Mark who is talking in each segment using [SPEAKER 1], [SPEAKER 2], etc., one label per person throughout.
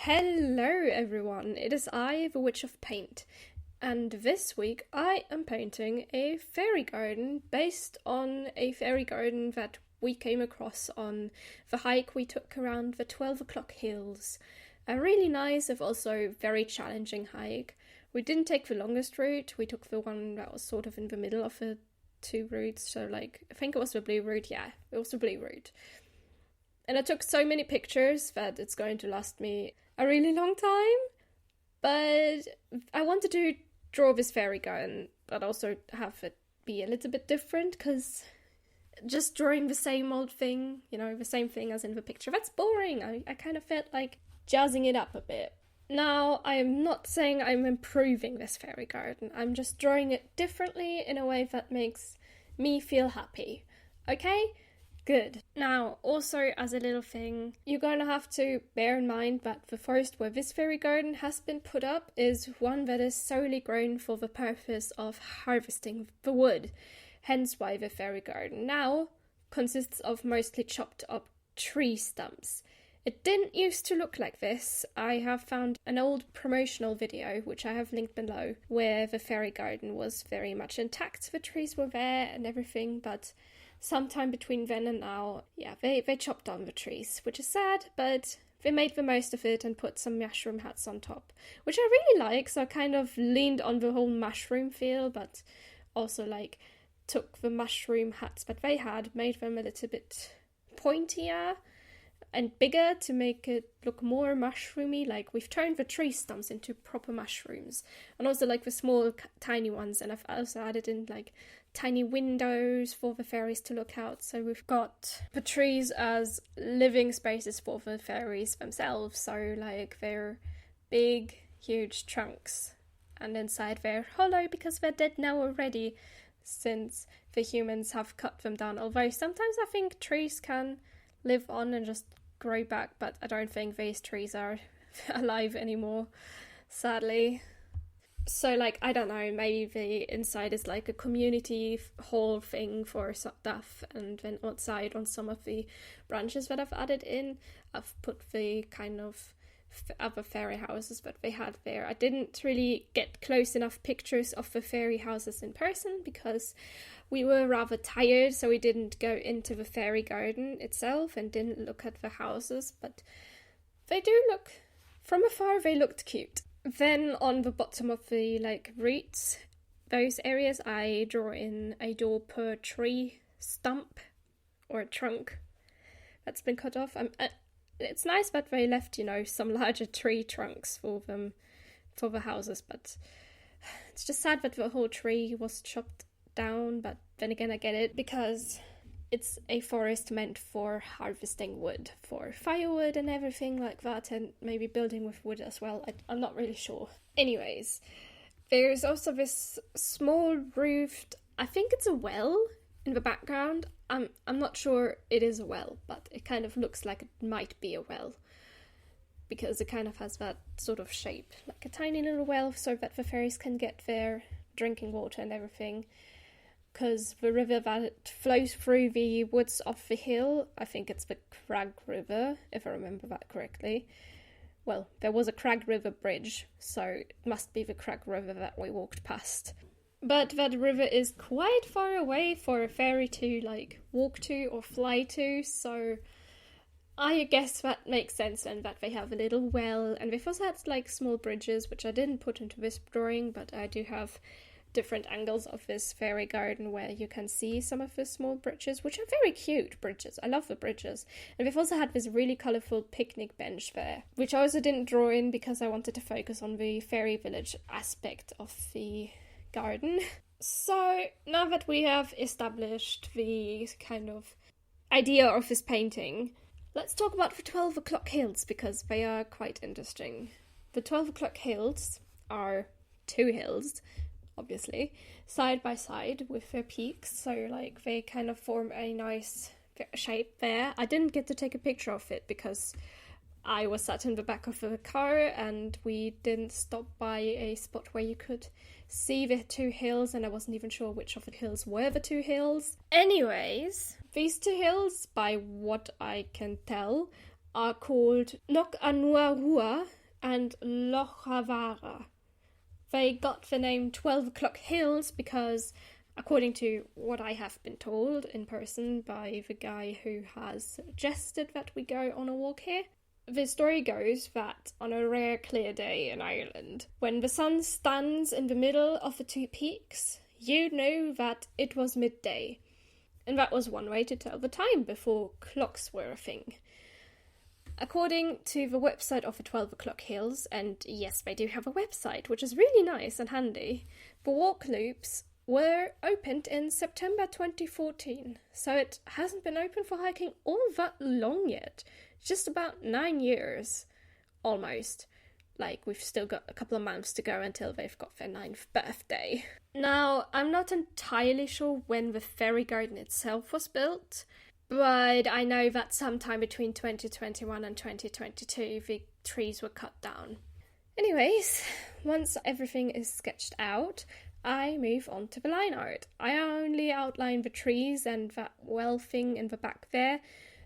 [SPEAKER 1] Hello everyone, it is I, the Witch of Paint, and this week I am painting a fairy garden based on a fairy garden that we came across on the hike we took around the 12 o'clock hills. A really nice, if also very challenging hike. We didn't take the longest route, we took the one that was sort of in the middle of the two routes, so I think it was the blue route, yeah, it was the blue route. And I took so many pictures that it's going to last me a really long time. But I wanted to draw this fairy garden, but also have it be a little bit different, because just drawing the same old thing, the same thing as in the picture, that's boring. I kind of felt like jazzing it up a bit. Now, I am not saying I'm improving this fairy garden. I'm just drawing it differently in a way that makes me feel happy. Okay? Good. Now, also as a little thing, you're going to have to bear in mind that the forest where this fairy garden has been put up is one that is solely grown for the purpose of harvesting the wood. Hence why the fairy garden now consists of mostly chopped up tree stumps. It didn't used to look like this. I have found an old promotional video, which I have linked below, where the fairy garden was very much intact. The trees were there and everything, but sometime between then and now, they chopped down the trees, which is sad, but they made the most of it and put some mushroom hats on top, which I really like, so I kind of leaned on the whole mushroom feel, but also took the mushroom hats that they had, made them a little bit pointier and bigger to make it look more mushroomy. We've turned the tree stumps into proper mushrooms, and also the small tiny ones, and I've also added in tiny windows for the fairies to look out, so we've got the trees as living spaces for the fairies themselves, so they're big huge trunks, and inside they're hollow because they're dead now already, since the humans have cut them down. Although sometimes I think trees can live on and just grow back, but I don't think these trees are alive anymore, sadly. So I don't know, maybe the inside is a community hall thing for stuff, and then outside on some of the branches that I've added in, I've put the kind of other fairy houses that they had there. I didn't really get close enough pictures of the fairy houses in person because we were rather tired, so we didn't go into the fairy garden itself and didn't look at the houses, but they do look, from afar they looked cute. Then on the bottom of the roots, those areas, I draw in a door per tree stump or trunk that's been cut off. It's nice that they left, some larger tree trunks for them, for the houses, but it's just sad that the whole tree was chopped down, but then again I get it, because it's a forest meant for harvesting wood, for firewood and everything like that, and maybe building with wood as well. I'm not really sure. Anyways, there's also this small roofed, I think it's a well in the background. I'm not sure it is a well, but it kind of looks like it might be a well, because it kind of has that sort of shape, like a tiny little well, so that the fairies can get their drinking water and everything. Because the river that flows through the woods of the hill, I think it's the Crag River, if I remember that correctly. Well, there was a Crag River bridge, so it must be the Crag River that we walked past. But that river is quite far away for a fairy to walk to or fly to, so I guess that makes sense, and that they have a little well, and they've also had small bridges, which I didn't put into this drawing, but I do have different angles of this fairy garden where you can see some of the small bridges, which are very cute bridges. I love the bridges. And we've also had this really colourful picnic bench there, which I also didn't draw in because I wanted to focus on the fairy village aspect of the garden. So now that we have established the kind of idea of this painting, let's talk about the 12 o'clock hills, because they are quite interesting. The 12 o'clock hills are two hills, obviously, side by side with their peaks, so they kind of form a nice shape there. I didn't get to take a picture of it because I was sat in the back of the car and we didn't stop by a spot where you could see the two hills, and I wasn't even sure which of the hills were the two hills. Anyways, these two hills, by what I can tell, are called Nok Anuarua and Lochavara. They got the name 12 O'Clock Hills because, according to what I have been told in person by the guy who has suggested that we go on a walk here, the story goes that on a rare clear day in Ireland, when the sun stands in the middle of the two peaks, you know that it was midday. And that was one way to tell the time before clocks were a thing. According to the website of the 12 O'Clock Hills, and yes, they do have a website, which is really nice and handy, the walk loops were opened in September 2014, so it hasn't been open for hiking all that long yet. Just about 9 years, almost. Like, we've still got a couple of months to go until they've got their 9th birthday. Now, I'm not entirely sure when the fairy garden itself was built, but I know that sometime between 2021 and 2022 the trees were cut down. Anyways, once everything is sketched out, I move on to the line art. I only outline the trees and that well thing in the back there.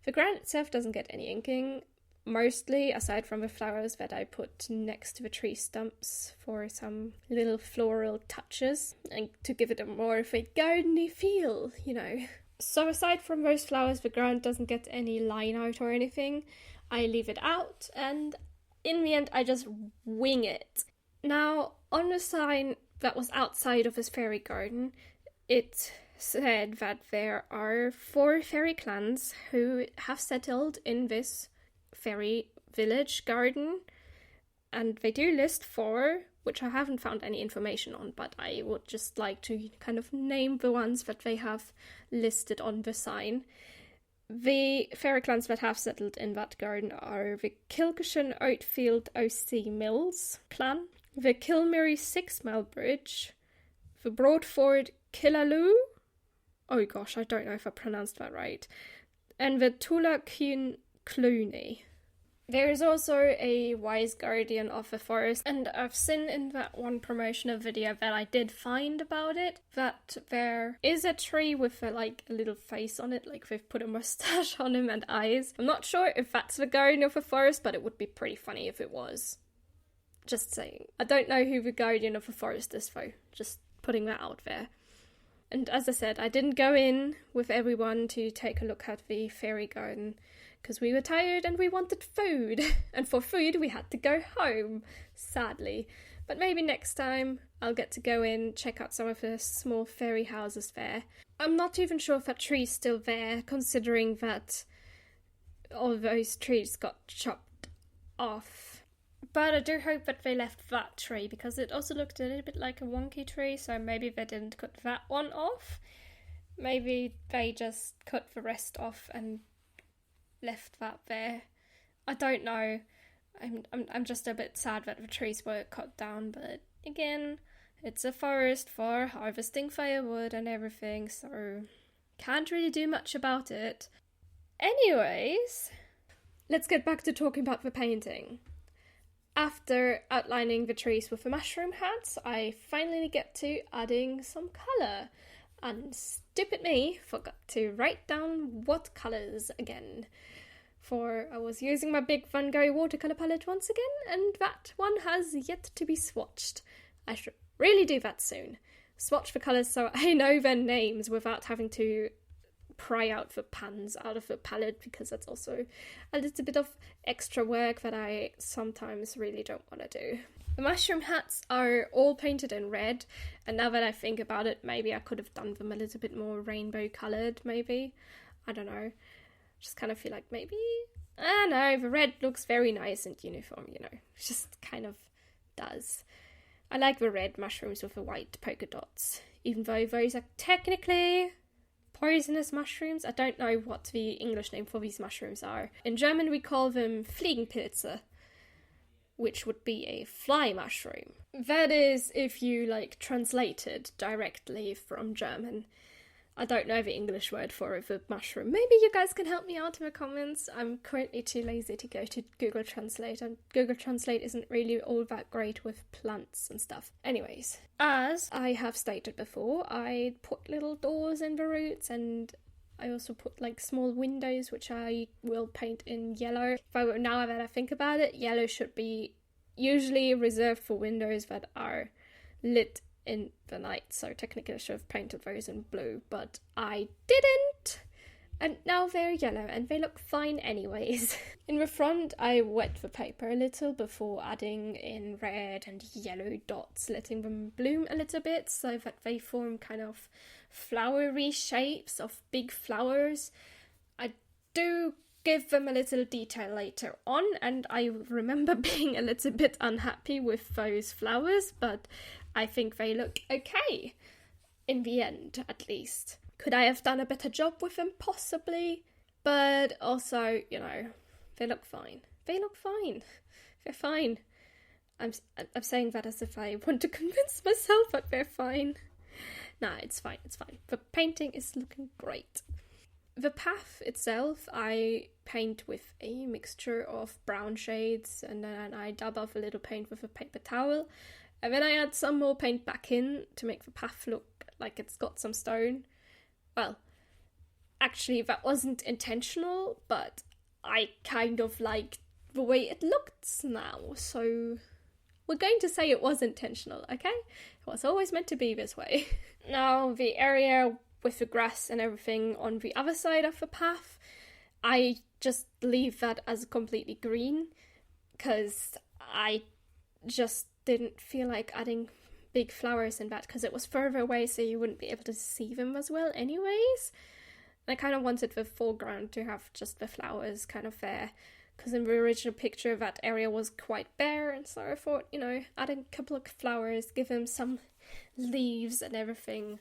[SPEAKER 1] The ground itself doesn't get any inking, mostly aside from the flowers that I put next to the tree stumps for some little floral touches and to give it a more of a gardeny feel, you know. So aside from those flowers, the ground doesn't get any line art or anything. I leave it out, and in the end I just wing it. Now, on the sign that was outside of his fairy garden, it said that there are 4 fairy clans who have settled in this fairy village garden, and they do list 4, which I haven't found any information on, but I would just like to kind of name the ones that they have listed on the sign. The fairy clans that have settled in that garden are the Kilcushan Oatfield O.C. Mills clan, the Kilmary 6 Mile Bridge, the Broadford Killaloo, oh gosh, I don't know if I pronounced that right, and the Tullacuin Clooney. There is also a wise guardian of the forest, and I've seen in that one promotional video that I did find about it, that there is a tree with a little face on it, like they've put a mustache on him and eyes. I'm not sure if that's the guardian of the forest, but it would be pretty funny if it was. Just saying. I don't know who the guardian of the forest is though, just putting that out there. And as I said, I didn't go in with everyone to take a look at the fairy garden, because we were tired and we wanted food, and for food we had to go home, sadly. But maybe next time I'll get to go in, check out some of the small fairy houses there. I'm not even sure if that tree's still there, considering that all those trees got chopped off. But I do hope that they left that tree, because it also looked a little bit like a wonky tree, so maybe they didn't cut that one off. Maybe they just cut the rest off and left that there. I don't know. I'm just a bit sad that the trees were cut down, but again, it's a forest for harvesting firewood and everything, so can't really do much about it. Anyways, let's get back to talking about the painting. After outlining the trees with the mushroom hats, I finally get to adding some colour. And stupid me forgot to write down what colours again. For I was using my big Van Gogh watercolour palette once again, and that one has yet to be swatched. I should really do that soon. Swatch the colours so I know their names without having to pry out the pans out of the palette, because that's also a little bit of extra work that I sometimes really don't want to do. The mushroom hats are all painted in red, and now that I think about it, maybe I could have done them a little bit more rainbow coloured, maybe. I don't know. Just kind of feel like maybe, I don't know, the red looks very nice and uniform, you know. It just kind of does. I like the red mushrooms with the white polka dots, even though those are technically poisonous mushrooms. I don't know what the English name for these mushrooms are. In German we call them Fliegenpilze, which would be a fly mushroom. That is if you translate it directly from German. I don't know the English word for the mushroom. Maybe you guys can help me out in the comments. I'm currently too lazy to go to Google Translate, and Google Translate isn't really all that great with plants and stuff. Anyways, as I have stated before, I put little doors in the roots and I also put like small windows, which I will paint in yellow. Now that I think about it, yellow should be usually reserved for windows that are lit in the night. So technically I should have painted those in blue, but I didn't. And now they're yellow and they look fine anyways. In the front, I wet the paper a little before adding in red and yellow dots, letting them bloom a little bit so that they form kind of flowery shapes of big flowers. I do give them a little detail later on, and I remember being a little bit unhappy with those flowers, but I think they look okay, in the end at least. Could I have done a better job with them? Possibly. But also, you know, they look fine. They look fine. They're fine. I'm saying that as if I want to convince myself that they're fine. Nah, it's fine, it's fine. The painting is looking great. The path itself, I paint with a mixture of brown shades, and then I dab off a little paint with a paper towel. And then I add some more paint back in to make the path look like it's got some stone. Well, actually that wasn't intentional, but I kind of like the way it looks now, so we're going to say it was intentional, okay? It was always meant to be this way. Now, the area with the grass and everything on the other side of the path, I just leave that as completely green, because I just didn't feel like adding big flowers in that, because it was further away, so you wouldn't be able to see them as well anyways. And I kind of wanted the foreground to have just the flowers kind of there, because in the original picture that area was quite bare, and so I thought, you know, adding a couple of flowers, give them some leaves and everything,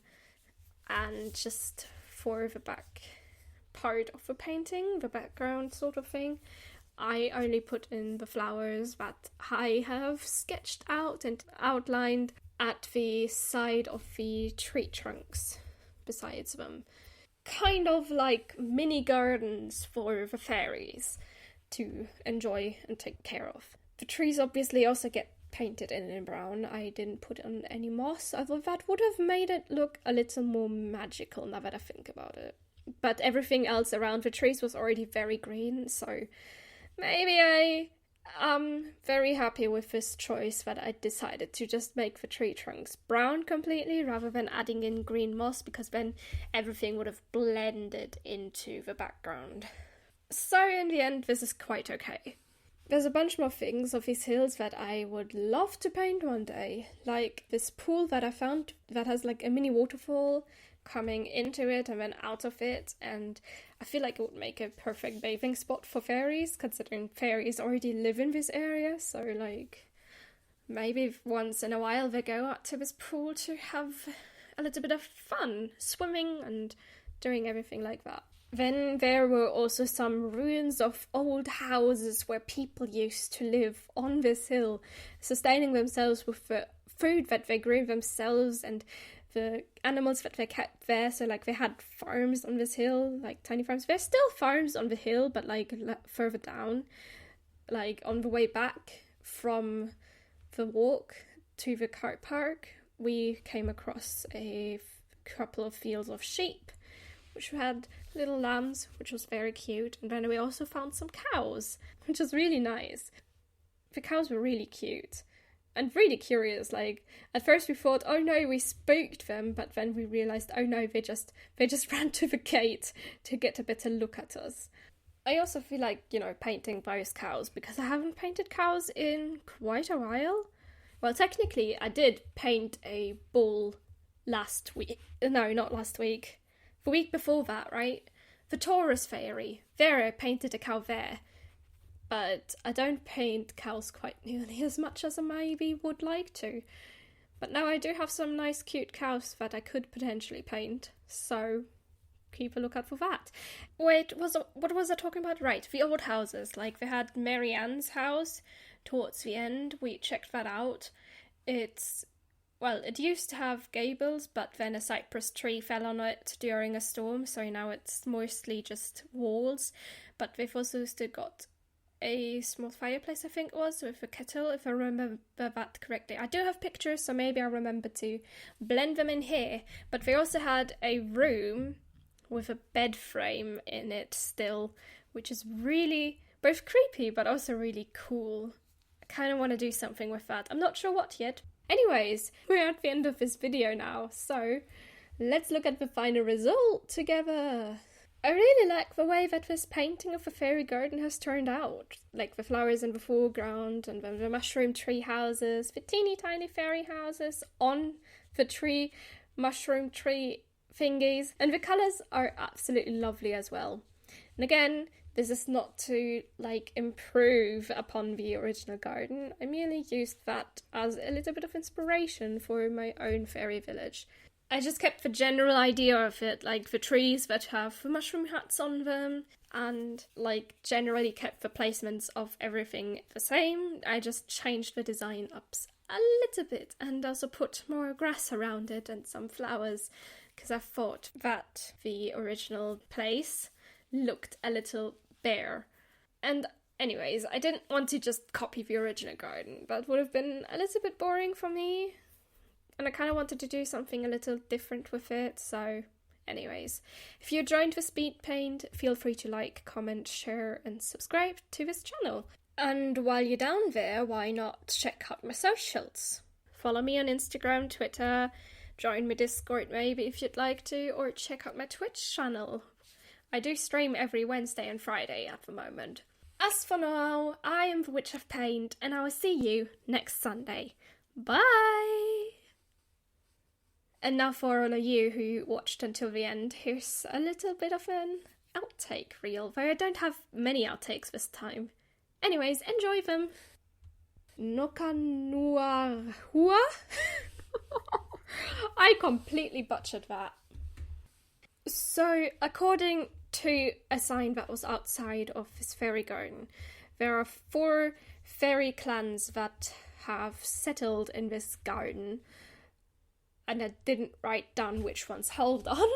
[SPEAKER 1] and just for the back part of the painting, the background sort of thing, I only put in the flowers that I have sketched out and outlined at the side of the tree trunks besides them. Kind of like mini gardens for the fairies to enjoy and take care of. The trees obviously also get painted in brown. I didn't put on any moss, although that would have made it look a little more magical now that I think about it. But everything else around the trees was already very green, so maybe I am very happy with this choice that I decided to just make the tree trunks brown completely rather than adding in green moss, because then everything would have blended into the background. So in the end, this is quite okay. There's a bunch more things of these hills that I would love to paint one day, like this pool that I found that has like a mini waterfall coming into it and then out of it, and I feel like it would make a perfect bathing spot for fairies, considering fairies already live in this area, so like maybe once in a while they go out to this pool to have a little bit of fun, swimming and doing everything like that. Then there were also some ruins of old houses where people used to live on this hill, sustaining themselves with the food that they grew themselves and the animals that they kept there. So like they had farms on this hill, like tiny farms. There's still farms on the hill, but like further down, like on the way back from the walk to the car park, we came across a couple of fields of sheep, which had little lambs, which was very cute. And then we also found some cows, which was really nice. The cows were really cute and really curious. Like, at first we thought, oh no, we spooked them, but then we realized, oh no, they just ran to the gate to get a better look at us. I also feel like, you know, painting those cows, because I haven't painted cows in quite a while. Well, technically, I did paint a bull last week. No, not last week. The week before that, right? The Taurus fairy. There, I painted a cow there. But I don't paint cows quite nearly as much as I maybe would like to. But now I do have some nice cute cows that I could potentially paint. So keep a lookout for that. Wait, what was I talking about? Right, the old houses. Like, they had Mary Ann's house towards the end. We checked that out. It used to have gables, but then a cypress tree fell on it during a storm, so now it's mostly just walls. But they've also still got a small fireplace, I think it was, with a kettle, if I remember that correctly. I do have pictures, so maybe I'll remember to blend them in here. But they also had a room with a bed frame in it still, which is really both creepy but also really cool. I kind of want to do something with that. I'm not sure what yet. Anyways, we're at the end of this video now, so let's look at the final result together. I really like the way that this painting of the fairy garden has turned out. Like the flowers in the foreground and the mushroom tree houses, the teeny tiny fairy houses on the mushroom tree thingies. And the colours are absolutely lovely as well. And again, this is not to improve upon the original garden. I merely used that as a little bit of inspiration for my own fairy village. I just kept the general idea of it, like the trees that have the mushroom hats on them, and generally kept the placements of everything the same. I just changed the design up a little bit and also put more grass around it and some flowers, because I thought that the original place looked a little bare. And anyways, I didn't want to just copy the original garden. That would have been a little bit boring for me. And I kind of wanted to do something a little different with it, so anyways. If you joined the Speedpaint, feel free to like, comment, share and subscribe to this channel. And while you're down there, why not check out my socials? Follow me on Instagram, Twitter, join my Discord maybe if you'd like to, or check out my Twitch channel. I do stream every Wednesday and Friday at the moment. As for now, I am the Witch of Paint, and I will see you next Sunday. Bye! And now for all of you who watched until the end, here's a little bit of an outtake reel, though I don't have many outtakes this time. Anyways, enjoy them! Nokanuahua? I completely butchered that. So, according to a sign that was outside of this fairy garden, there are 4 fairy clans that have settled in this garden. And I didn't write down which ones. Hold on.